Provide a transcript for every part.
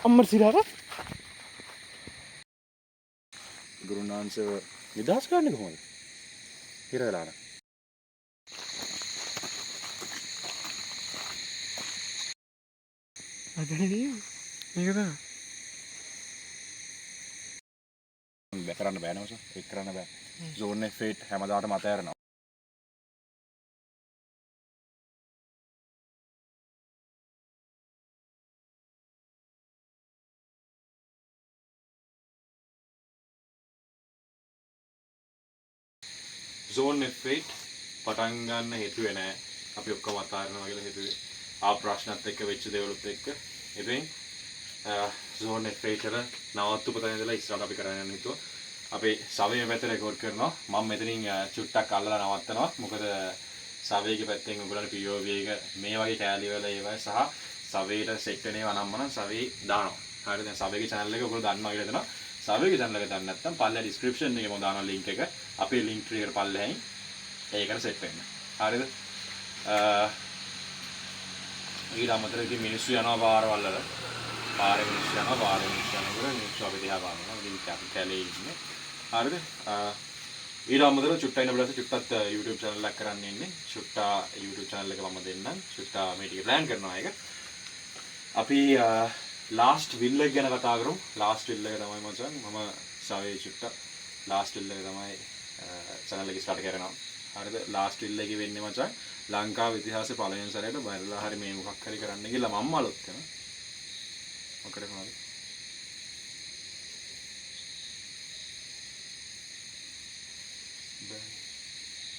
අම්මර සිරාට ගුරුනාන්සව නිදහස් කරන්නේ කොහොමද? හිර වෙලා නම්. අදනේ මේක තමයි. කරන්න බෑ නෝස. ඒක කරන්න බෑ. zone F 8 හැමදාටම අතහැරනවා. zone F 8 පටන් ගන්න හේතුවේ නෑ. අපි ඔක්කොම අතහැරනවා කියලා හේතුවේ. ප්‍රශ්නත් එක්ක වෙච්ච දේවලුත් එක්ක. ඉතින් zone F 8 වල නවත්තු පතන ඉඳලා ඉස්සරහට අපි කරන්න යන හිතුවා. අපි සවයේ පැත්ත රෙකෝඩ් කරනවා. මම මෙතනින් චුට්ටක් අල්ලලා නවත්තනවා. මොකද සවයේගේ පැත්තෙන් ඔයගොල්ලන්ට POV එක මේ වගේ කෑලි වල ඒවයි සහ සවයේට සෙට් වෙන ඒවා නම් මනම් සවයේ දානවා. හරිද? දැන් සවයේගේ channel එක ඔයගොල්ලෝ දන්නවා කියලා දෙනවා. සවයේගේ channel එක දන්නේ නැත්නම් පල්ලෙහා description එකේ මම දානවා link එක. අපේ link tree එකට පල්ලෙහින් ඒකට සෙට් වෙන්න. හරිද? ඊට අමතරව ඉතින් මිනිස්සු යනවා පාරවල් වල. පාරේ මිනිස්සු යනකොට මිනිස්සු අපි දිහා බලනවා. ඉතින් අපි කැලේ ඉන්නේ. හරිද? ඊට අමතරව චුට්ටා ඉන්න බලද්දි චුට්ටත් YouTube channel එකක් කරන්න ඉන්නේ. චුට්ටා YouTube channel එක මම දෙන්නම්. චුට්ටා මේ ටික ප්ලෑන් කරනවා ඒක. අපි last will එක ගැන කතා කරමු. last will එක තමයි මචං මම සවේ චුට්ටා last will එක තමයි channel එක start කරනවා. හරිද? last will එකේ වෙන්නේ මචං ලංකාවේ ඉතිහාසයේ පළවෙනි සැරේට බයලා හරි මේ මොකක් හරි කරන්න ගිහලා මම අලුත් වෙනවා. මොකද කොහොමද?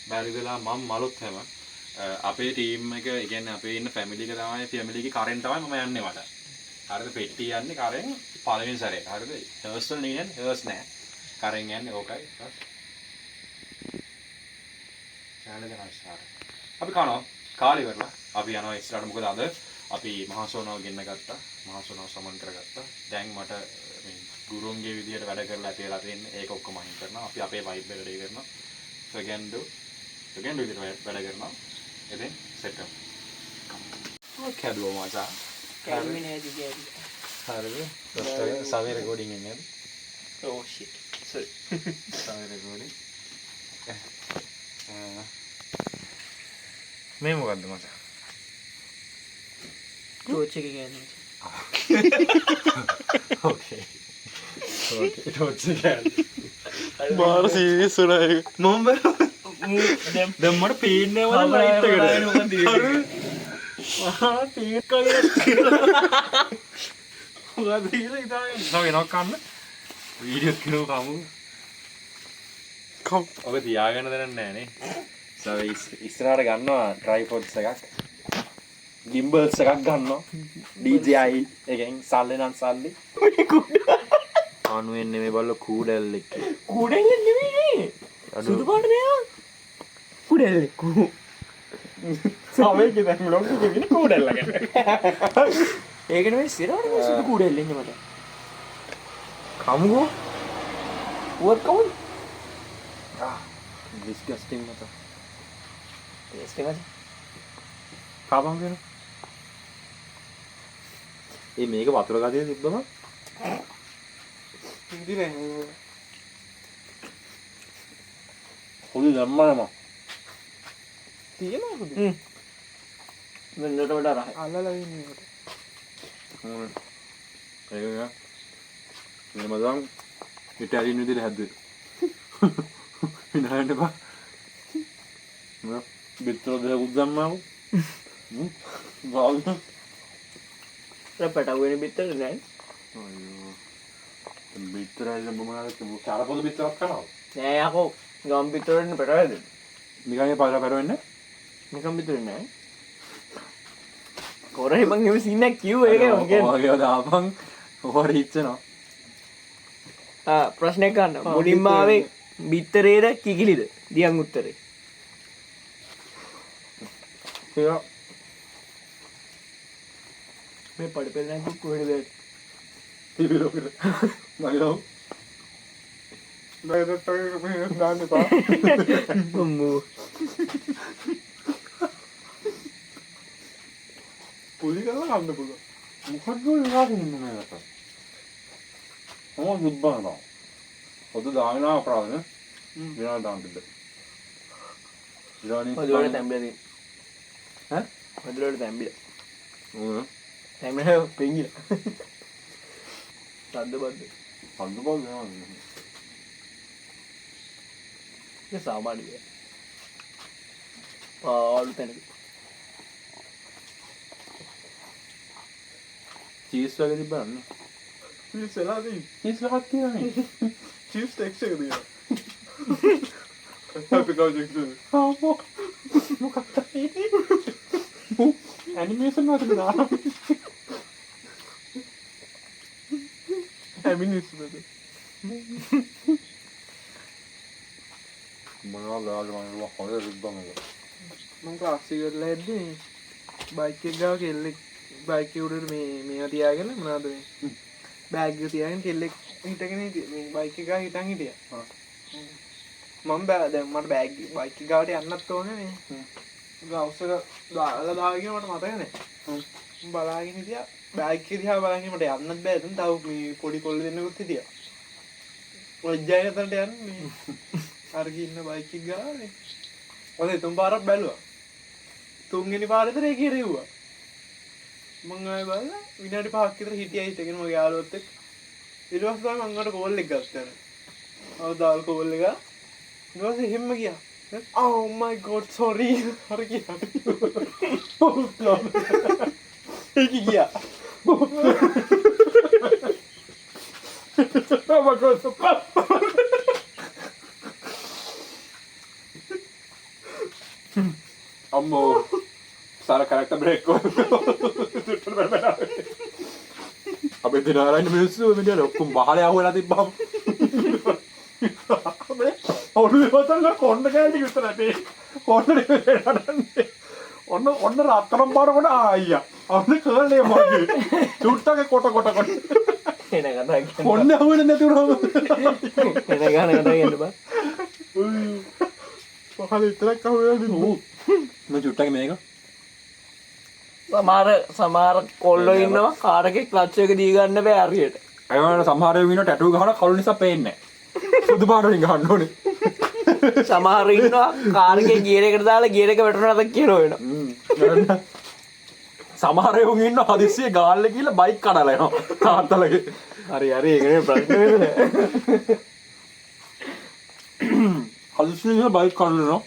බැරි වෙලා මම මලොත් හැම අපේ ටීම් එක කියන්නේ අපේ ඉන්න ෆැමිලි එක තමයි ෆැමිලි එකේ කරෙන් තමයි මම යන්නේ මට. හරිද? පෙට්ටි යන්නේ කරෙන් පළවෙනි සැරේ. හරිද? හර්ස් වල නෙන්නේ හර්ස් නෑ. කරෙන් යන්නේ ඕකයි. channel එක නයිස්. අපි කනවා කාලේ ඉවරලා අපි යනවා ඉස්සරහට. මොකද අද අපි මහසෝනාව ගෙන්න ගත්තා. මහසෝනාව සමන් කරගත්තා. දැන් මට මේ ගුරුන්ගේ විදියට වැඩ කරලා තියලා තියෙන්නේ. ඒක ඔක්කොම අයින් කරනවා. අපි අපේ වයිබ් එකට ඩේ කරනවා. සෙකන්ඩ් විදියට වැඩ කරනවා. ඉතින් සෙට් කරමු. ඔක් හැදුවා මාසා. කැල්මි නේද කියන්නේ. හරිද? සවේ රෙකෝඩින් එන්නේ නේද? Oh shit. sorry. සවේ රෙකෝඩින්. මේ මොකද්ද මාසා? ටෝච් එක කියන්නේ. ඕකේ. ටෝච් එක කියන්නේ. මාර සීරියස් වුණා ඒක. මම දැන් මට පේන්නේ නැවද ලයිට් එකට. ආ පේක් කලියක් කියලා. මොකද කියලා ඉතින් නෝ වෙනවක් කන්න. වීඩියෝ කිනෝ කමු. කම්. ඔබ තියාගන්න දෙන්නේ නැහැ නේ. සව ඉස්සරහට ගන්නවා ට්‍රයිපොඩ්ස් එකක්. ගිම්බල්ස් එකක් ගන්නවා. DJI එකෙන් සල්ලි නම් සල්ලි. අනුවෙන් නෙමෙයි බල්ල කූඩැල්ලෙක්. කුඩෙල්ල නෙමෙයි. සුදු පාට නෑ. කුඩෙල්ල. සමේ දැන් ලොක් එකකින් කුඩෙල්ල ගන්න. ඒක නෙමෙයි සිරාට සුදු කුඩෙල්ල ඉන්නේ මට. කමුකෝ. what කවුද? ඩිස්ගස්ටිං මත. ටේස්ට් එකද? කාපම් කියන. මේක වතුර ගතිය තිබ්බම ඉතින් පොඩි ධර්මයම තියෙනවා පොඩි. වෙනදට වඩා රහයි. අල්ලලා ඉන්නේ ඒකට. ඒක නේ. මම ඉතාලියන් විදිහට හැදුවේ. විනාඩි දෙකක්. මම බිත්තර දෙකක් දැම්මම. වාල්. රපට වෙන බිත්තර නෑ. අයියෝ. බිත්තරයි මොනවාද කාරපොද බිත්තරක් කරනවා. නෑ යකෝ ගම් බිත්තරෙන් පෙරවද? නිකන් පාර පෙරවෙන්නේ. නිකම් බිත්තරේ නෑ. කොරේ මං එහෙම සීනක් කිව්වා ඒක මම කියන්නේ. ඔයගොල්ලෝ දාපන් ඔහොර හිටනවා. ප්‍රශ්නයක් ගන්න. මුලින්ම ආවේ බිත්තරේද කිකිලිද? දියන් උත්තරේ. ඒක මේ පඩපෙල් නැති කොහෙද? තිබිරෝකද? නගලෝ. නයිදට මේ දාන්න එපා. අම්මෝ. පුලි කරලා ගන්න පුළුවන්. මොකක්ද විවාදින්නේ මේකට? මොකද දුබ්බනද? පොදු දානවා අපරාධනේ. විනාඩි දාන්න තිබ්බ. මදුරට තැම්බිලා තියෙන. මදුරට තැම්බිලා. තැම්බිලා පෙඟිලා. සද්ද බද්ද. පන්දු බල් වෙනවා. ඒක සාමාන්‍ය දෙයක්. පාළු තැනක. චීස් වගේ තිබ්බන්නේ. චීස් වෙලා තියෙන්නේ. චීස් වහක් තියෙනනේ. චීස් ටෙක්ස්චර් එක තියෙනවා. හැපි ප්‍රොජෙක්ට් එක. මොකක්ද ඇනිමේෂන් වලට දානවා. ඇමිනිස් බද. මොනවා ගාලා මම හොඳ රිබ්බන් එක. මම ක්ලාස් එකකට ඇද්දී බයික් එක ගාව කෙල්ලෙක් බයික් එක උඩට මේවා තියාගෙන මොනවද මේ බෑග් එක තියාගෙන කෙල්ලෙක් හිටගෙන හිටියේ මේ බයික් එක ගාව හිටන් හිටියා. මම දැන් මට බයික් එක ගාවට යන්නත් ඕනේ නේ. ග්ලව්ස් එක දාලා දාගෙන මට මතක නැහැ. මම බලාගෙන හිටියා බෑග් එක දිහා බලාගෙන මට යන්නත් බෑ. එතන තව මේ පොඩි කොල්ල දෙන්නෙකුත් හිටියා. ඔය ජයතරට යන්නේ මේ අරගෙන ඉන්න බයික් එක ගානේ. ඔතේ තුන් පාරක් බැලුවා. තුන්වෙනි පාරේ විතර ඒකේ රෙව්වා. මං ආයෙ බලලා විනාඩි 5ක් විතර හිටියා හිටගෙන මගේ යාළුවොත් එක්ක. ඊට පස්සේ තමයි මං අර කෝල් එක ගත්තා. අවදාල් කෝල් එක. ඊට පස්සේ හැම්ම ගියා. Oh my god sorry. හරි ගියා. ඒක ගියා. Oh my god. අම්මෝ सारा कैरेक्टर ब्रेक को अबे दिनारायण මිනිස්සු මෙතන ඔක්කොම බහලා යවලා තිබ්බම මේ ඔළුවේ වතන කොණ්ඩ කෑලි විතර නේ කොණ්ඩ දෙන්නන්නේ ඔන්න රත්තරන් පාර කොට ආයියා අපේ කර්ලේ මගේ චුට්ටක කොට එන කතා කියන්න. කොණ්ඩ හුවෙන්නේ නැතුනම එන ගාන කතා කියන්න බා. පහල විතරක් අහුවෙන්නේ මම චුට්ටක මේක සමහර කොල්ලෝ ඉන්නවා කාර් එකේ ක්ලච් එක දී ගන්න බෑ හරියට. ඒ වගේ සමහර ඒවා ඉන්න ටැටු ගහන කළු නිසා පේන්නේ නැහැ සුදු පාට වලින් ගහන්න ඕනේ සමහර ඉන්නවා කාර් එකේ ගියර් එකට දාලා ගියර් එක වැටුණාද කියලා වෙනවා. සමහර ඒවා ඉන්න හදිස්සියේ ගාල්ලේ ගිහලා බයික් කඩලා යනවා තාත්තලගේ හරි ඒක නේ ප්‍රශ්න වෙන්නේ. හදිස්සියේ බයික් කඩලා යනවා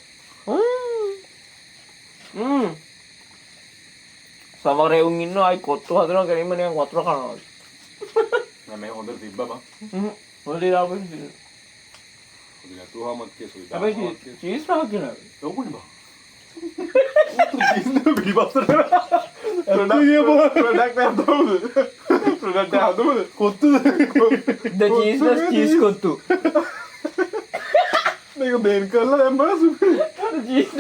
සමහර එවුන් ඉන්නවා අයි කොත්තු හදනවා කරීම නිකන් වතුර කනවා. මම මේ හොඳට තිබ්බා බං හොඳට දාපන්. හොඳට නැතුවමත් කේසුයි හැබැයි චීස් රාක් කියනවා. ඕකුනේ බං පිළිපස්සට ප්‍රොඩක්ට් හදමුද කොත්තුද ද චීස් කොත්තු. මේක බේන් කරලා දැම්මම චීස්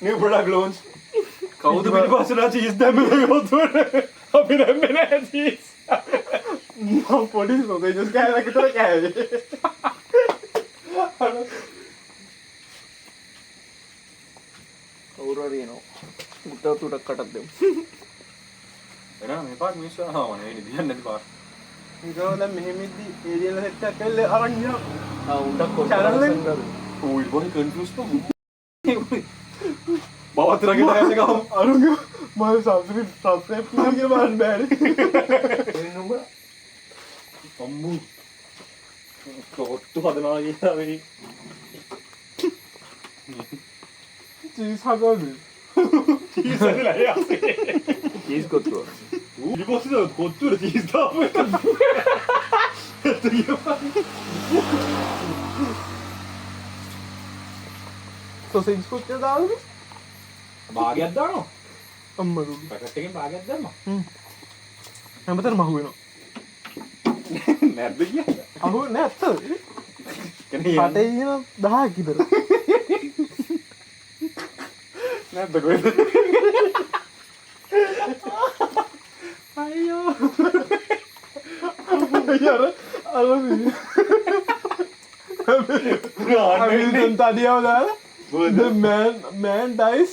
new product launch කවුද පිටිපස්සට චීස් දැම්මේ කොත්තුවට අපි දැම්මේ නැහැ චීස් මම පොඩි සොසේජස් කෑල්ලක් විතර කෑවේ කවුරු හරි එනවා. මුට්ටව තුඩක් කටක් දෙමු. එනවා මේ පාට මිනිස්සු ආවම නේ දිහන්න නැති පාට ඉතෝ දැන් මෙහෙම ඉද්දි ඒරියල් සෙට් එකක් කළේ අරන් ගියා උඩක් චැනල් ඌයි බොන් කන්ෆියුස් තෝ බවතරගේ ඩයස් එක අරුංග මම සබ්ස්ක්‍රයිබ් කරලා කියලා බලන්න බෑනේ අම්මු කොට්ටු හදනවා කියලා වෙයි චීස් හදන්නේ චීස් හදලා යන්නේ චීස් කොත්තු. ඌ ඉබොස්ද කොත්තුර චීස් දාපු එක සොසේජ් කොච්චර දාන්නද භාගයක් දානවා අම්මරු පැකට් එකෙන් භාගයක් දැම්මා හැමතැනම අහු වෙනවා නැද්ද කියන්නේ අහු නැත්ත කෙනේ කටේ ඉන 10ක් විතර නැද්ද කොහෙද අයියෝ අර අමින් තදියව දාලා the man dies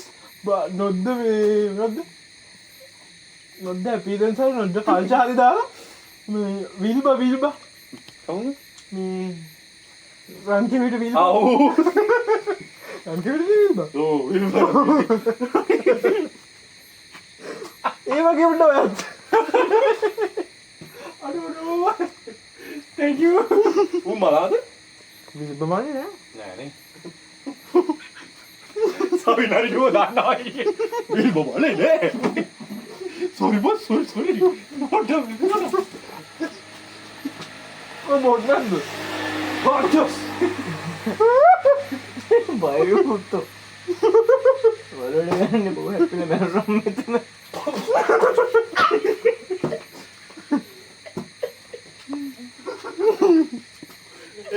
නොද්ද මේ නොද්ද නොද්ද ඇපීදන්ස නොද්ද කල්චාරි දාලා විල්බ කවුද? මේ රන්තිවිට විල් ආව්. රන්තිවිට විල්බ ඔව් විල්බ. ඒ වගේ උඩ ඔයත් අඩෝ thank you උන් මලාද? විල්බ මනේ නෑ නෑනේ. සවිනාරි නෝ දන්නවා ඉන්නේ. විල්බ මලේ නෑ. sorry boss sorry. මොඩ ඔය මොඩ් නැද්ද හොටස්. බයෝ පුත්තෝ වලට ගන්න බෝ හැපිල මැරරම් මෙතන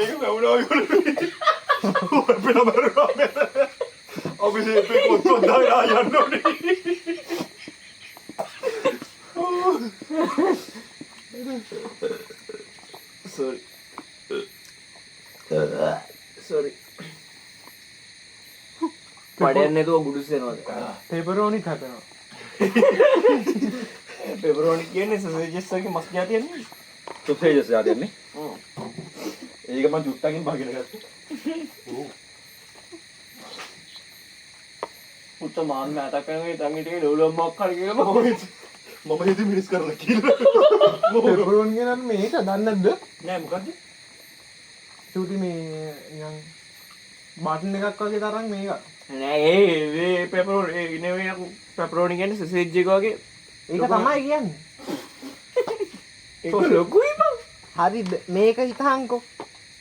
ඒක වැවුනා වගේ. ඔය පිටමරනවා මෙතන. අපි මේ පොත් දාලා යන්න ඕනේ. සොරි පඩයන්න නැතුව බුඩුස්සෙනවාද පෙපරෝනි කපනවා පෙපරෝනි කියන්නේ සසේජස්සගේ මස් ජාතියන්නේ සොසේජස් යාදන්නේ. ඒක මම ජුට්ටකින් බගගෙන ගත්තා. පුත්ත මාන් මතක් කරනවා තංගිට ඩොලොම් මොකක් හරි කියලා මම හිතුවේ මිනිස් කරලා කියලා. පෙපරෝනි කියන මේක දන්නේ නැද්ද නෑ මොකද්ද චූටි මේ නිකන් බටන් එකක් වගේ තරම් මේක නෑ ඒ පෙපරෝනි ඒ නෙවෙයි පෙපරෝනි කියන්නේ සසේජ් එක වගේ ඒක තමයි කියන්නේ ඒක ලොකුයි බං හරි මේක හිතහන්කෝ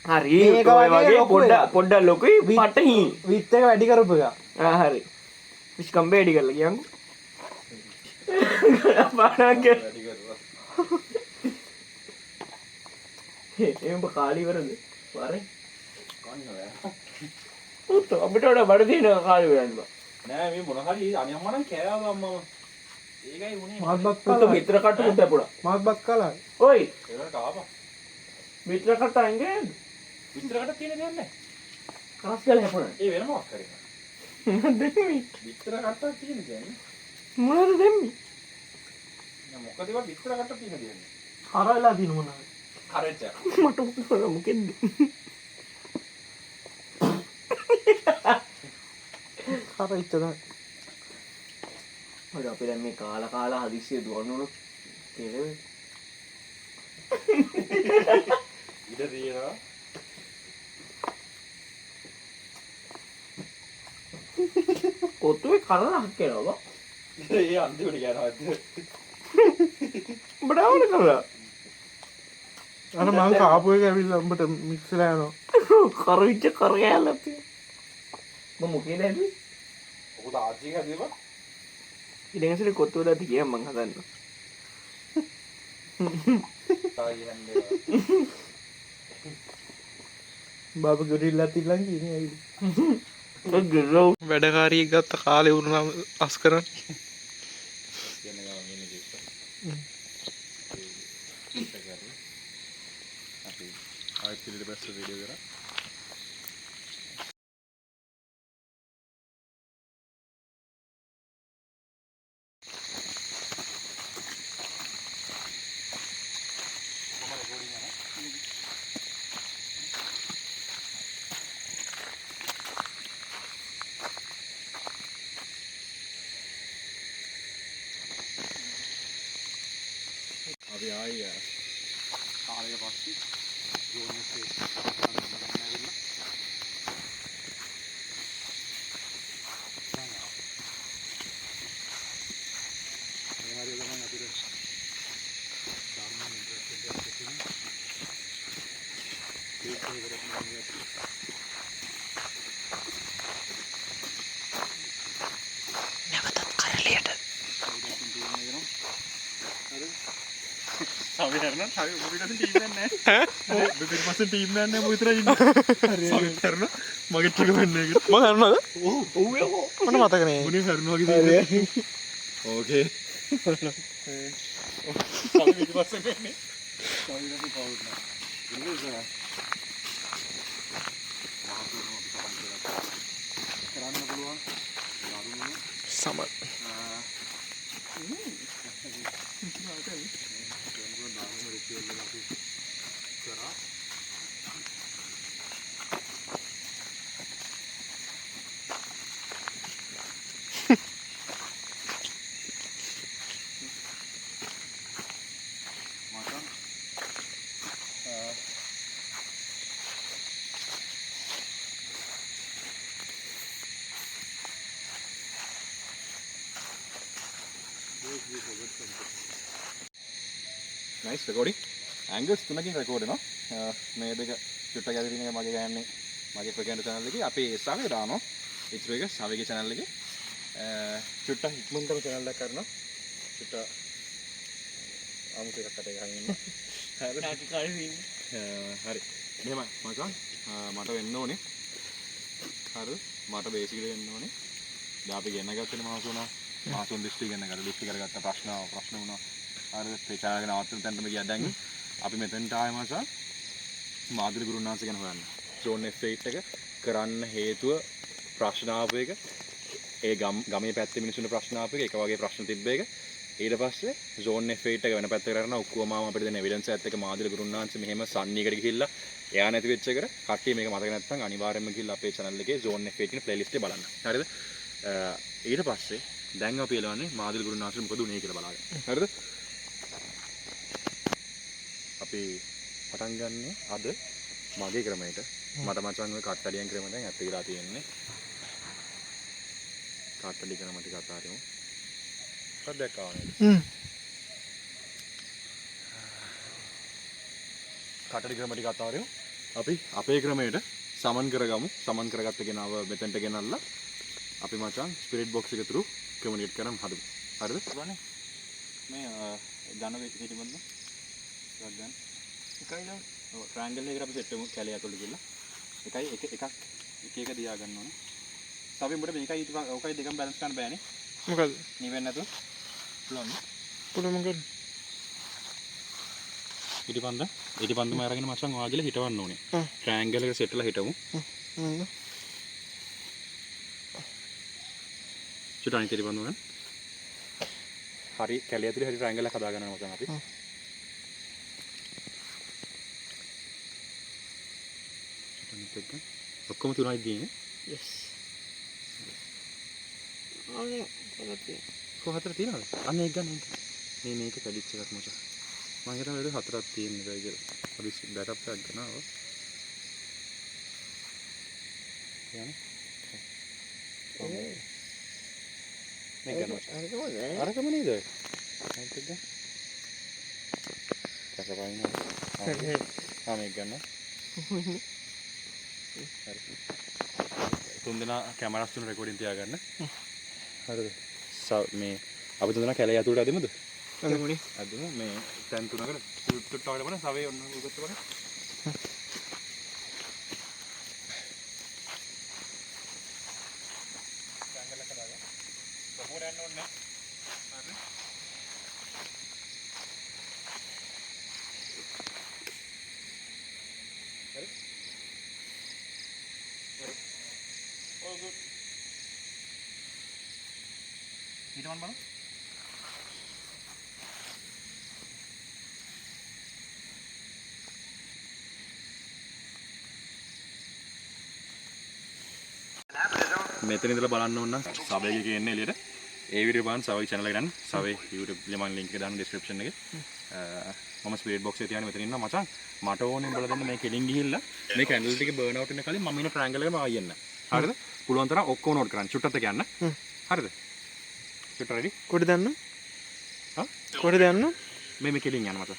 හරි මේක ඔය වගේ වගේ ලොකු පොඩ්ඩක් එකක්. පොඩ්ඩක් ලොකුයි පටහි විත් එක වැඩි කරපු එක හරි ෆිෂ් කම්බේ වැඩි කරලා කියමු පාඩක එම්බ කාලි වරද වරේ කන්න බෑ. පුතෝ අපිට වඩා බඩ දින කාලි වරන්න බා නෑ මේ මොන හරි අනේ අම්මා නම් කෑවා අම්මම. ඒකයි උනේ. මාත් බත් පුතෝ කලා මිත්‍ර කට්ට පුතේ පුඩා මාත් බත් කලා ඔයි ඒකට කාපා. මිත්‍ර කට්ට අංගේ විතරකට තියෙන දෙයක් නෑ. කරස් ගල හැපුණා ඒ වෙන මොකක් කරේ. දෙමි විතර කට්ටක් තියෙන කියන්නේ. මොනවද දෙමි නෑ මොකද ඒවා විතර කට්ටක් තියෙන දෙන්නේ. හරවලා දිනු මොනවද කරෙච්ච. මට මොකෙන්ද කරයිච්ච තමයි මට අපි දැන් මේ කාලා හදිස්සිය දුවන්නොත් තේරෙන්නේ ඉඩ තියෙනවා. කොත්තුවේ කරලා හක් වෙනවා බා ඒ අන්තිමට යනවා ඇත්ත. උඹට ආවද කරලා අර මං කාපු එක ඇවිල්ලා උඹට මික්ස් වෙලා යනවා කරවිච්ච කරගෑල්ලා තියෙනවා මම මොකේද හැදුවේ ඔක තාත්තික හදේවා. ඉතින් කොත්තුවල ඇති කියන්න මං හදන්න තායි හැන්දේ. බාබා ගොඩිල්ලා තිල්ලන් කියන්නේ ඇවිල්ලා ගිරෝ වැඩකාරියෙක් ගත්ත කාලේ වුණාම අස් කරන්න කියන ගමන් ඉන්නේ දෙක. අපි ආයෙත් ඊට පස්සේ වීඩියෝ කරා. අපි ආයේ කාලයක පස්සේ ජෝනස් එක නැගිලා හරි ගමන් අපිට ධර්ම ඉන්ට්‍රස්ට් එකක් තියෙනවා ඒක කරගෙන නැවතත් කරලියට සවිහරන සවි ඔබට ටීම් එකක් නැහැ ඈ දෙපිට පස්සේ ටීම් එකක් නැහැ මොකද ඉන්නේ හරි කරන මගේ ටික වෙන්නේ ඒක මම කරනවද ඔව් යකෝ මට මතක නෑ මුනේ හරනවා වගේ ඕකේ සවි පිට පස්සේ වෙන්නේ සවි නැති පවුත් නෑ ඉන්නේ කරන්න පුළුවන් සමන් නයිස් රෙකෝඩින් ඇන්ගල්ස් 3කින් රෙකෝඩ් වෙනවා මේ දෙක චුට්ටක් ඇද තියෙන එක මගේ ගෑන්නේ මගේ ප්‍රකන්ඩ් channel එකේ අපේ සාවේ දානවා ඉතුරු එක සාවේගේ channel එකේ චුට්ටක් ඉක්මනටම channel එක කරනවා චුට්ටක් අමුතු එකක් අතේ ගහගෙන ඉන්න හරි මෙහෙමයි මචං මට වෙන්න ඕනේ හරි මට බේසිකලි වෙන්න ඕනේ දැන් අපි ගෙන්න ගත්තේ මාසුන් දිස්ත්‍රි ගෙන්න ගත්තා දිස්ත්‍රි කරගත්ත ප්‍රශ්න වුණා හරිද ඒ channel එක නවත්තන තැනටම ගියා දැන් අපි මෙතෙන්ට ආවේ මචං මාදුරි ගුරුනාංශ ගැන හොයන්න zone F8 එක කරන්න හේතුව ප්‍රශ්න ආපු එක ඒ ගමේ පැත්තේ මිනිස්සුන්ට ප්‍රශ්න ආපු එක වගේ ප්‍රශ්න තිබ්බ එක ඊට පස්සේ zone F8 එක වෙන පැත්තකට කරන ඔක්කොම අපිට දෙන එවිඩන්ස් එකත් එක්ක මාදුරි ගුරුනාංශ මෙහෙම සන්නීකට ගිහිල්ලා එයා නැති වෙච්ච එකට කට්ටිය මේක මතක නැත්නම් අනිවාර්යයෙන්ම ගිහිල්ලා අපේ channel එකේ zone F8 කියන playlist එක බලන්න හරිද ඊට පස්සේ දැන් අපි එළවන්නේ මාදුරි ගුරුනාංශ මොකද උනේ කියලා බලාගන්න හරිද අපි පටන් ගන්නේ අද මගේ ක්‍රමයට මට මචං ඔය කට්ටඩියන් ක්‍රම දැන් ඇත්ත කියලා තියෙන්නේ කට්ටඩි ක්‍රම ටික අතාරිමු සද්දයක් ආවනේ කට්ටඩි ක්‍රම ටික අතාරිමු අපි අපේ ක්‍රමයට සමන් කරගමු සමන් කරගත්ත කෙනාව මෙතෙන්ට ගෙනල්ලා අපි මචං ස්පිරිට් බොක්ස් එක තුරු කමියුනිකේට් කරන් හදමු හරිද බලන්න මේ ගන්න පිටිපන්ද ගන්න එකයි නෝ ට්‍රයැන්ගල් එකකට අපි සෙට් වෙමු කැලේ ඇතුළට ගිහලා එකයි එක එක දියා ගන්න ඕනේ සබේ උඹට මේකයි ඔකයි දෙකම බැලන්ස් කරන්න බෑනේ මොකද නිවෙන්නේ නැතුව පුළුවන් මොකද ඉටිපන්දම අරගෙන මචං ඔයා ගිහලා හිටවන්න ඕනේ ට්‍රයැන්ගල් එක සෙට්ලා හිටමු චුටානි ඉටිපන්දම ගන්න හරි කැලේ ඇතුලේ හරි ට්‍රයැන්ගල් එකක් හදා ගන්නවා මචං අපි ඔක්කොම තුනයි දිනේ yes ආනේ කොහතර තියෙනවද අන්න ඒක ගන්න මේ මේක කැඩිච්ච එකක් මචං මම හිතනවා ඒක හතරක් තියෙන එකයි කියලා අපි බෑකප් එකක් ගන්නවා යන්නේ මේක ගන්නවා අරකම නේද මේක ගන්න කසපයින් මේක ගන්නවා තුන්දෙනා කැමරාස් තුන රෙකෝඩින් තියාගන්න හරිද මේ අපි තුන්දෙනා කැලේ ඇතුළට අදිමුද අදිමු මේ තැන් තුනකට තුට්ට වල බලන්න සවේ ඔන්න උගත්ත බලන්න ටැංගල් එක දාගන්න බොහොර යන්න ඕනේ හරි all good හිටවන්න බලන්න මෙතන ඉඳලා බලන්න ඕන නම් සබේ එකේ එන්නේ එළියට ඒ වීඩියෝ බලන්න සබේ channel එකට යන්න සබේ YouTube ලියමන් link එක දාන්න description එකේ මම ස්පීඩ් බොක්ස් එකේ තියාගෙන මෙතන ඉන්නවා මචං මට ඕනේ උඹලා දෙන්න මේ කෙලින් ගිහිල්ලා මේ කැන්ඩල් ටික බර්න් අවුට් වෙන කලින් මම ඉන්න ට්‍රයැන්ගල් එකම ආයෙ එන්න හරිද පුළුවන් තරම් ඔක්කොම නෝට් කරන්න චුට්ටත් එක යන්න හරිද චුට්ට රෙඩි කොහෙද දන්න කොහෙද යන්න මේ කෙලින් යන්න මචං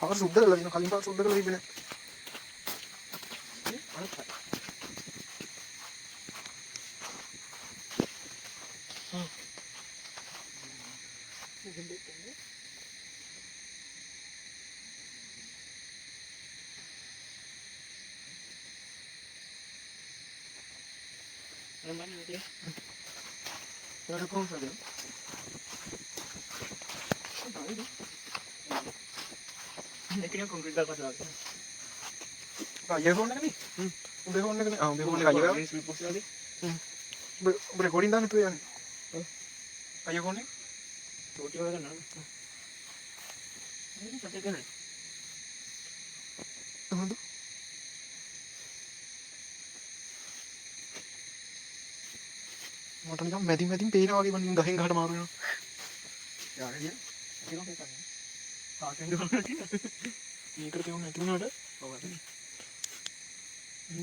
පාර සුද්ධ කරලා දින කලින් පාර සුද්ධ කරලා තිබෙන්නේ. Ada kau saja. Ini konkret dah pasal. Ya phone ni. Udah phone ni. Udah phone ni kaya kan? Ini post lagi. Recording dah ni tu yang. Kaya phone ni? छोटी वाला ना नहीं चलते क्या नहीं हाँ तो मोटर निकाल मैदी पेड़ आगे बन गहें घाट मारो यार ये किलों पे करना हाँ कैंडल मीटर पे होना तूने उड़ा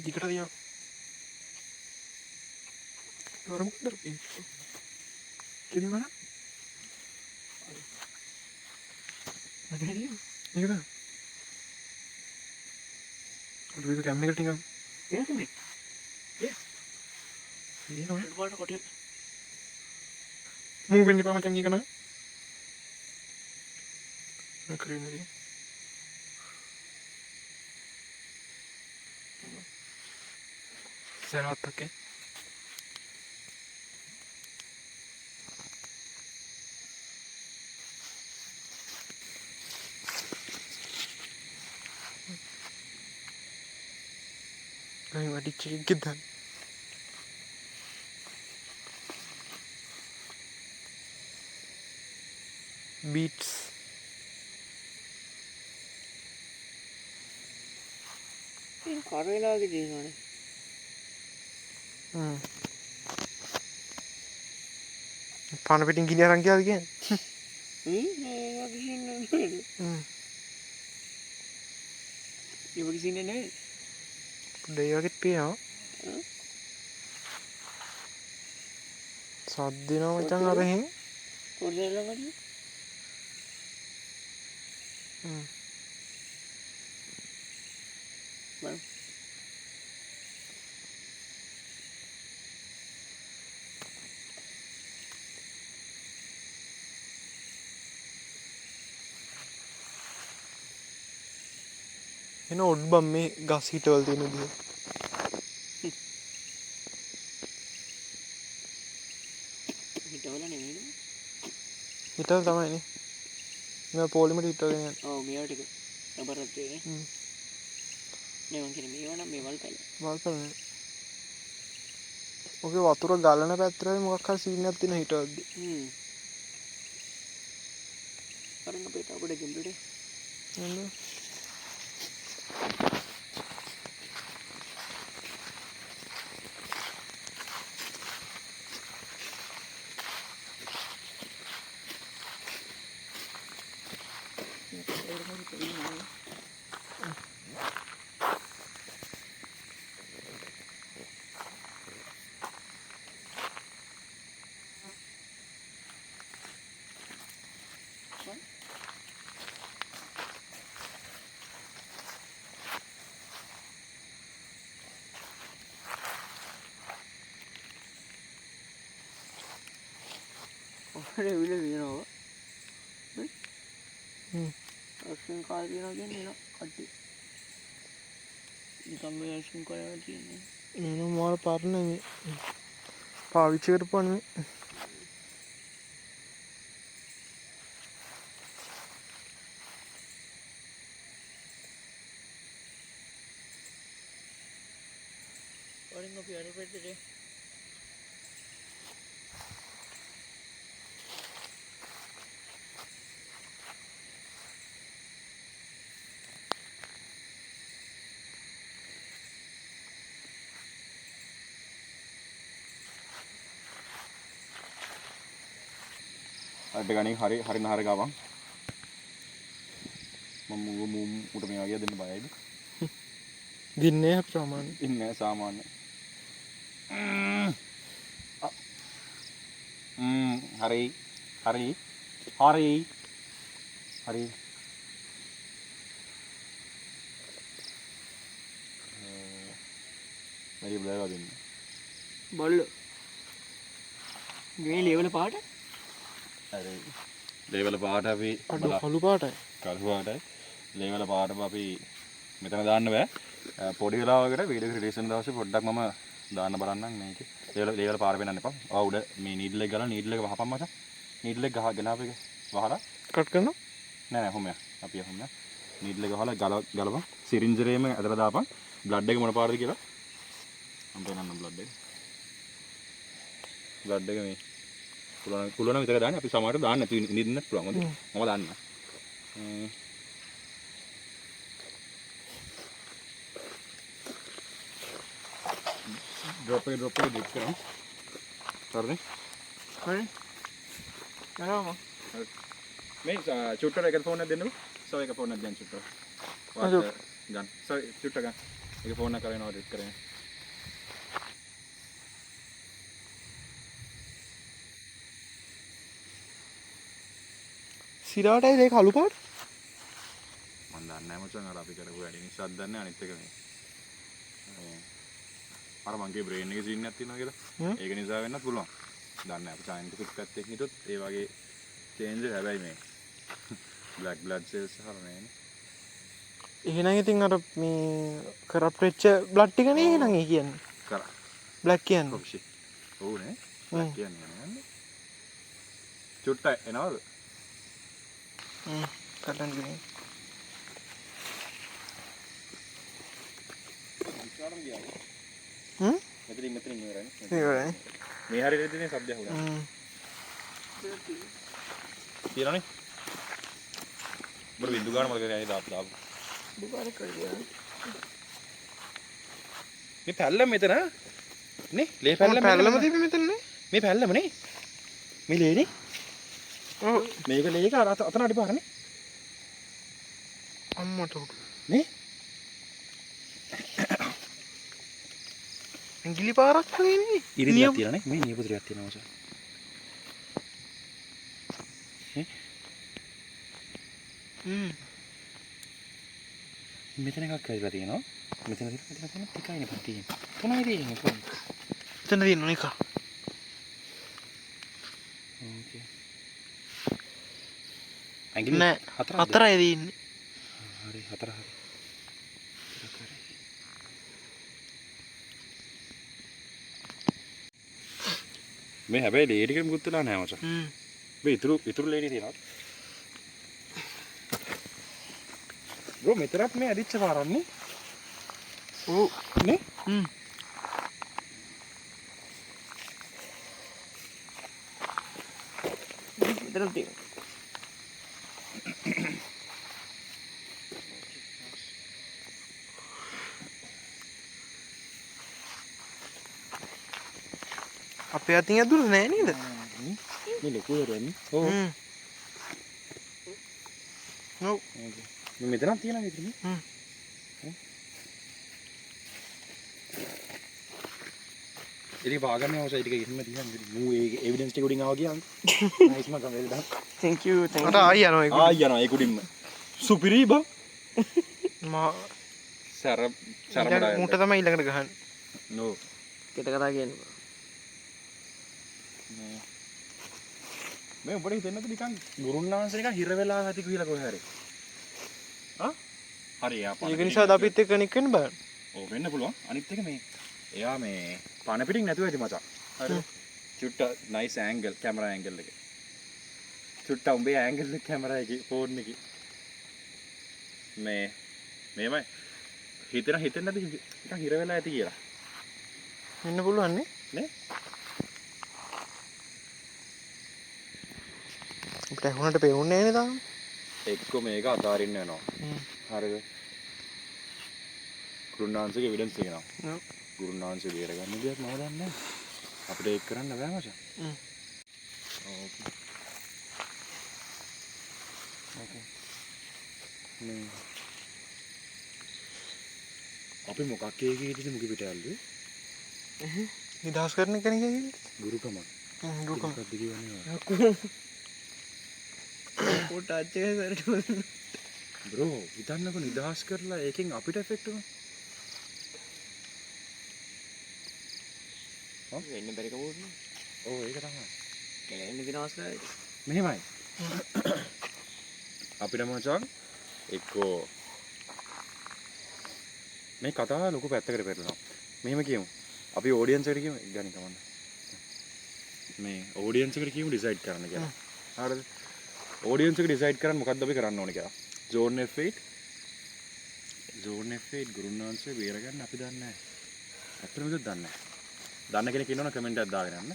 दिखता दिया गरम कर कितनी बार ये क्या? अरे तो कैमरे कटिंग ये क्या ये ना बार कटिंग मूव करने पे macam ni kan? Keren ni. Serat tak ke? Kaya wadi cigit dan. Beats. ini karena lagi di mana? Pan apa tinggi ni orang kia lagi? Ini lagi sini. Ini bagi sini ni. Daya kita pi ya. Saat dina macam apa ni? Kurang lagi. Baru. Ini old bammi gas hital di ni dia. Hital ni ni. Hital sama ini. Ni polymer hital ni. Oh, biar tiga. Lebar tu ni. Ni mungkin ni mana mewal pala. Walpal ni. Okay, watura galana patra ni muka khas ini nanti nahi hital di. Karena apa itu? Aku dah jumpa dia. Ada bila dia nak? Asyik kali dia nak ni nak kati. Ini kami asyik kali lagi ni. Ini mau parna ni. Pavichi kerupaan ni. Orang kopi ada pada dia. අඩ ගණන් හරි නහර ගාවන් මම උට මේ වගේ දෙන්න බයයිද දින්නේ අප සාමාන්‍ය ඉන්නේ සාමාන්‍ය හරි මේක බ්ලර් දෙන්න. බොල්ල මේ ලේවල පාට හරි. ලේවල පාට අපි කළු පාටයි. කළු පාටයි. ලේවල පාට අපි මෙතන දාන්න බෑ. පොඩි වෙලාවකට වීඩියෝ රිලීස් වෙන දවසේ පොඩ්ඩක් මම දාන්න බලන්නම් මේකේ. ලේවල පාර වෙන්නන්න එපා. ආ උඩ මේ නීඩල් එක ගාලා නීඩල් එක වහපන් මචං. නීඩල් එක ගහගෙන ආපෙක වහලා කට් කරනවා. නෑ නෑ හොමයා. අපි හොමයා. නීඩල් එක වහලා ගලපන්. සිරින්ජරේම ඇදලා දාපන්. බ්ලඩ් එක මොන පාරද කියලා. මම පෙන්නන්නම් බ්ලඩ් එක. බ්ලඩ් එක මේ පුළුවන් විතර දාන්න. අපි සමහරට දාන්න නැති ඉඳින්නත් පුළුවන්. හොඳයි. මම දාන්න. drop එක drip කරමු. හරිනේ. හරි. යනවා. මේ චුට්ටර එක ෆෝන් එකක් දෙන්නකෝ. සෝ එක ෆෝන් එකක් ගන්න චුට්ටර. ගන්න. සෝ චුට්ටර ගන්න. එක ෆෝන් එක කරේනවා ඩ්‍රිප් කරේ. සිරාටයි දෙක කළු පාට. මම දන්නේ නැහැ මචං අර අපි කරපු වැඩේ නිසාද දන්නේ අනිත් එක මේ. අර මගේ බ්‍රේන් එකේ සීන් එකක් තියෙනවා කියලා. ඒක නිසා වෙන්නත් පුළුවන්. දන්නේ නැහැ. අපි සයන්ටිෆික් පැත්තෙන් හිතුවොත් ඒ වගේ චේන්ජ් හැබැයි මේ black blood cells හරනේනේ. එහෙනම් ඉතින් අර මේ කරප්ට් වෙච්ච බ්ලඩ් ටිකනේ එහෙනම් ඒ කියන්නේ. කර. බ්ලැක් කියන්නේ. ඔව්ෂි. ඔව්නේ. black කියන්නේ නේද? චුට්ට එනවද? කටන් ගිනේ. විචාරම් ගියාද? මෙතනින් ඉවරයි. ඉවරයි. මේ හරියට තියෙන શબ્ද හුණා. තියනනේ. බර විදුගාන මල්ක ගෑනි දාපු. දුකාරේ කරියා. මේ පැල්ලම මෙතන නේ? ලේ පැල්ලම තිබි මෙතන නේ? මේ පැල්ලම නේ? මේ ලේනේ? ඔව්. මේක ලේක අතන අඩිපාරනේ. අම්මට උඩ. නේ? ඇඟිලි පාරක් නෙමෙයි. ඉරිදියක් තියෙනනේ. මේ නියපොතුරයක් තියෙනවා මචං. මෙතන එකක් කරලා තියෙනවා. මෙතන ටිකයිනේ පන් තියෙන්නේ. තුනයි තියෙන්නේ පන්. එතන තියෙනවා එක. ඕකේ. ඇඟිලි නෑ හතරයි තියෙන්නේ. හරි හතර හරි. මේ හැබැයි ලේඩි ටිකක් මුකුත් වෙලා නැහැ මචං. මේ ඉතුරු ලේඩි තියෙනවා. බ්‍රෝ මෙතරක් මේ ඇදිච්ච පාරන්නේ. ඔව් නේ? මෙතන තියෙනවා. අපේ අතින් ඇදුර නෑ නේද? මේ ලොකු වෙරන්නේ. ඔව්. ඔව්. මේ මෙතනක් තියෙනවා මෙතන. ඉතින් වාගන්න අවශ්‍යයි ටික ඉන්න තියෙනවා. මූ ඒ එවිඩන්ස් ටික උඩින් ආවා කියන්නේ. නයිස් මචං වෙල් ඩන්. thank you මට ආයි යනවා ඒක. ආයි යනවා ඒක උඩින්ම. සුපිරි බං. මා සර මඩ. මුට තමයි ඊළඟට ගහන්නේ. නෝ. කෙට කතා කියන්නේ. මේ උඹට හිතෙන්නද නිකන් ගුරුන්නාන්සේ නිකන් හිර වෙලා ඇති කියලා කොහේ හරි. හරි එයා පණ. ඒක නිසා අපිත් එක්ක කනෙක් වෙන්න බෑ. ඔව් වෙන්න පුළුවන්. අනිත් එක මේ එයා මේ පණ පිටින් නැතුව ඇති මචං. හරිද? චුට්ට නයිස් ඇන්ගල් කැමරා ඇන්ගල් එක. චුට්ට උඹේ ඇන්ගල් එක කැමරා එකේ ෆෝන් එකේ. මේමයි හිතෙන්නේ නැති නිකන් හිර වෙලා ඇති කියලා. වෙන්න පුළුවන් නේ? අපිට ඇහුණට පේන්නේ නෑනේ තාම. එක්ක මේක අතාරින්න වෙනවා. හරිද? ගුරුනාන්සේගේ එවිඩන්ස් තියෙනවා. ඔව්. ගුරුනාන්සේ බේරගන්න විදියක් මම දන්නේ නැහැ. අපිට ඒක කරන්න බෑ මචං. ඕකේ. අපි මොකක් කීකීටද මුගේ පිට ඇල්ලුවේ? නිදහස් කරන එක නේ කියන්නේ. ගුරුකම. ගුරුකම. මොකක්ද කියන්නේ? කොට අච්චේ සරට බ්‍රෝ හිතන්නකො නිදහස් කරලා ඒකෙන් අපිට එෆෙක්ට් වෙනවා. වෙන්න බැරි කවුරුත් ඔව් ඒක තමයි. කැලෙන්න දින අවස්ථාවේ මෙහෙමයි. අපිට මචං එක්කෝ මේ කතාව ලොකු පැත්තකට පෙරලනවා. මෙහෙම කියමු. අපි ඔඩියන්ස් එකට කියමු ගණන් කමන්න. මේ ඔඩියන්ස් එකට කියමු ඩිසයිඩ් කරන්න කියලා. හරිද? ඔඩියන්ස් එක ඩිසයිඩ් කරන්න මොකද්ද අපි කරන්න ඕනේ කියලා. zone F8 ගුරුනාන්සේ බේරගන්න අපි දන්නේ නැහැ. ඇත්තටම දන්නේ නැහැ. දන්න කෙනෙක් ඉන්නවනම් කමෙන්ට් එකක් දාගෙන යන්න.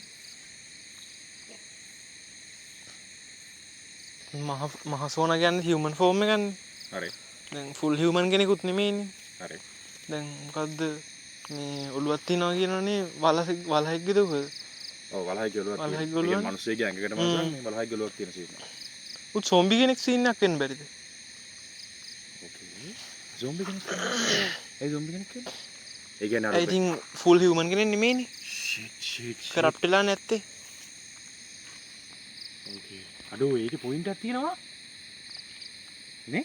මහසෝන කියන්නේ හියුමන් ෆෝම් එකන්නේ. හරි. දැන් ෆුල් හියුමන් කෙනෙකුත් නෙමෙයිනේ. හරි. දැන් මොකද්ද මේ ඔළුවක් තියනවා කියනවනේ වලහෙක්ගේද ඔක? ඔව් වලහයි ගලුවක් තියෙනවා. වලහයි ගලුවක්. ඒ මිනිස්සෙගේ ඇඟකට මචං මේ වලහයි ගලුවක් තියෙන සීන් එක. උත් සොම්බි කෙනෙක් සීන් එකක් වෙන්න බැරිද? ඕකේ. සොම්බි කෙනෙක් කියන්නේ. ඒ සොම්බි කෙනෙක් කියන්නේ. ඒ කියන්නේ අර I think ෆුල් හියුමන් කෙනෙක් නෙමෙයිනේ. shit. කරප්ට් වෙලා නැත්තේ. ඕකේ. අඩෝ ඒකේ පොයින්ට් එකක් තියෙනවා. නේ?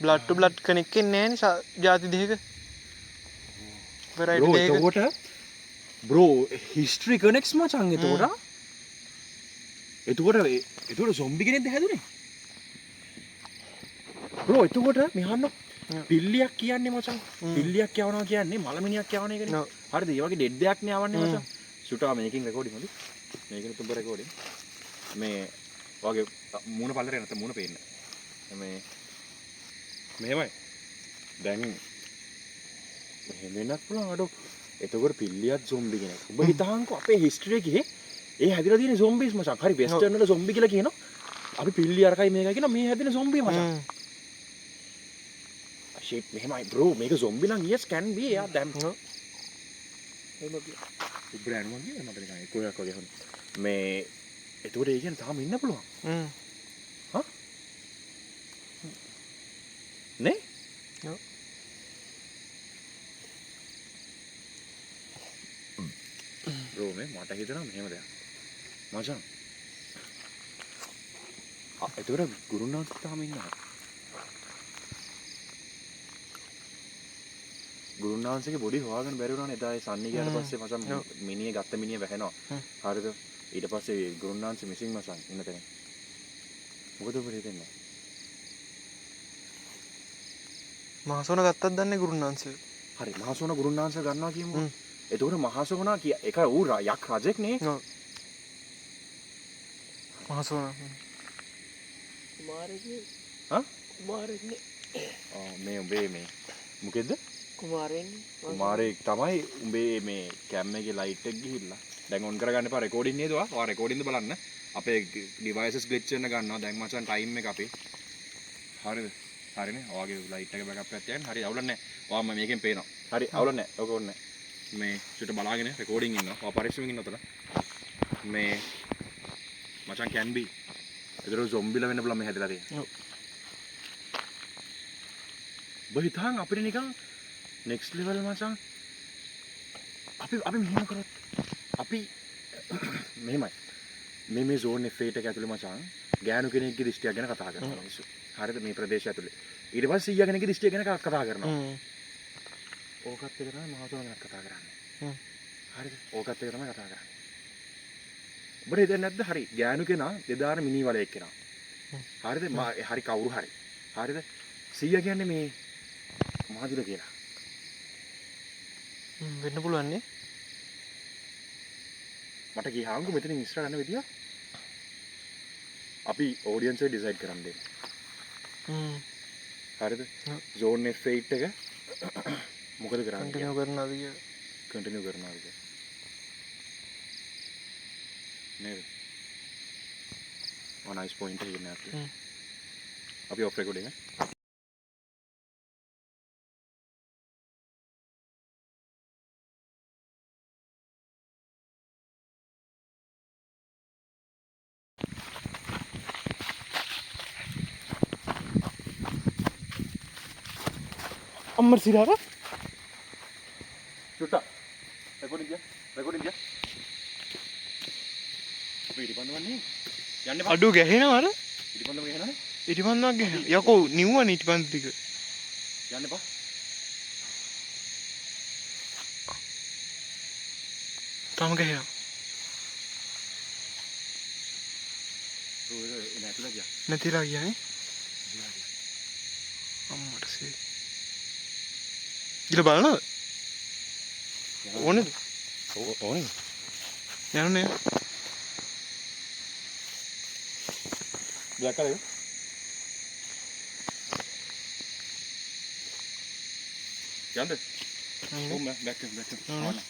බ්ලඩ් ටු බ්ලඩ් කනෙක්ට් වෙන්නේ නැහැනේ ಜಾති දෙකක. වෙරයිටි බ්‍රෝ දෙකක. එතකොට බ්‍රෝ හිස්ටරි කනෙක්ට්ස් මචං එතකොට. එතකොට සොම්බි කෙනෙක්ද හැදුනේ? බ්‍රෝ එතකොට මෙහන්න පිල්ලියක් කියන්නේ මචං. පිල්ලියක් යවනවා කියන්නේ මලමිනියක් යවන එකනේ. හරිද? ඒ වගේ ඩෙඩ් දෙයක් නේ යවන්නේ මචං. ෂුටා මේකින් රෙකෝඩින් හොඳයි. මේකේ තුඹ රෙකෝඩින්. මේ වගේ මූණ පල්ලරේ නැත්නම් මූණ පේන්නේ. මේ මෙහෙමයි. දැන් මෙහෙම වෙනත් පුළුවන් අඩෝ. එතකොට පිල්ලියක් සොම්බි කෙනෙක්. ඔබ හිතහන්කෝ අපේ හිස්ටරි එකේ ඒ හැදිලා තියෙන සොම්බිස් මචං. හරි වෙස්ටර්න් වල සොම්බි කියලා කියනවා. අපි පිල්ලි අරකයි මේකයි කියන මේ හැදෙන සොම්බි මචං. shit මෙහෙමයි bro මේක සොම්බි නම් yes can be යා දැන්. ඉබ්‍රෑන් වගේ මට නිකන් එකෝයක් වගේ හොන. මේ එතකොට ඒ කියන්නේ තාම ඉන්න පුළුවන්. හා? නේ? ඔව්. බ්‍රෝ මේ මට හිතෙනවා මෙහෙම දෙයක්. මචං. එතකොට ගුරුනාත් තාම ඉන්නවා. ගුරුනාන්සේගේ බොඩි හොයාගන්න බැරි වුණානේ එදා ඒ සන්නි ගියාට පස්සේ මචං මිනිහ ගත්ත මිනිහ වැහෙනවා. හරිද? ඊට පස්සේ ගුරුනාන්සේ මිසින් මචං ඉන්න තැන. මොකද ඔබට හිතෙන්නේ? මහසෝන ගත්තත් දන්නේ ගුරුනාන්සේ. හරි මහසෝන ගුරුනාන්සේ ගන්නවා කියමුකෝ. එතකොට මහසෝන ඒක ඌ යක් රජෙක් නේ. ඔව්. මහසෝන. කුමාරයෙක්නේ. හා? කුමාරයෙක්නේ. මේ උඹේ මේ මොකෙද්ද? කුමාරයෙක්නේ. කුමාරයෙක් තමයි උඹේ මේ කැම් එකේ ලයිට් එක ගිහිල්ලා. දැන් ඔන් කරගන්න එපා රෙකෝඩින් නේද ඔයා? ඔයා රෙකෝඩින්ද බලන්න. අපේ ඩිවයිසස් ග්ලිච් වෙන්න ගන්නවා. දැන් මචං ටයිම් එක අපේ. හරිද? හරිනේ. ඔයාගේ ලයිට් එක බෑකප් එකක් තියන්න. හරි අවුලක් නැහැ. ඔයා මේකෙන් පේනවා. හරි අවුලක් නැහැ. ඔක ඕනේ නැහැ. මේ චුට්ට බලාගෙන රෙකෝඩින් ඉන්නවා. ඔයා පරිස්සමෙන් ඉන්න උතන. මේ මචං can be. ඒතර සොම්බිලා වෙන්න බලන්න මේ හැදලා තියෙන්නේ. ඔව්. බහිතාන් අපිට නිකන් next level මචං. අපි මෙහෙම කරොත් අපි මෙහෙමයි. මේ zone F8 එක ඇතුලේ මචං ගෑනු කෙනෙක්ගේ දෘෂ්ටියක් ගැන කතා කරනවා මිනිස්සු. හරිද මේ ප්‍රදේශය ඇතුලේ. ඊට පස්සේ සීයා කෙනෙක්ගේ දෘෂ්ටිය ගැන කතා කරනවා. ඕකත් එක තමයි මහතුන ගැන කතා කරන්නේ. හරිද? ඕකත් එක තමයි කතා කරන්නේ. ඔබට හිතෙන්නේ නැද්ද? හරි ගෑනු කෙනා දෙදාන මිනි වලයක් කෙනා. හරිද? හරි කවුරු හරි. හරිද? සීයා කියන්නේ මේ මහතුන කියලා. වෙන්න පුළුවන් නේ. මට ගියාංගු මෙතනින් ඉස්සරහ යන විදිය අපි ඔඩියන්ස් එක ඩිසයිඩ් කරන්න දෙන්න. හරිද? zone F8 එක මොකද කරන්නේ? කන්ටිනියු කරනවාද කියලා. කන්ටිනියු කරනවාද කියලා. නේද? nice point එකක් නෑ. අපි off recording එක. අම්මර සිරාර චුට්ටා රෙකෝඩින් ගියා ඉටිපන්දමන්නේ යන්න එපා අඩු ගැහෙනවා අර ඉටිපන්දම ගහනනේ ඉටිපන්දමක් ගැහෙනවා යකෝ නිව්වනේ ඉටිපන්ද ටික යන්න එපා කම ගහනවා. නැතිලා ගියානේ. අම්මට සේ. ගිල බලනවද? ඕනේද? ඕනේ. යන්නේ. Black color. යන්න. අයිනේ. කොහොම බැක් ඕන.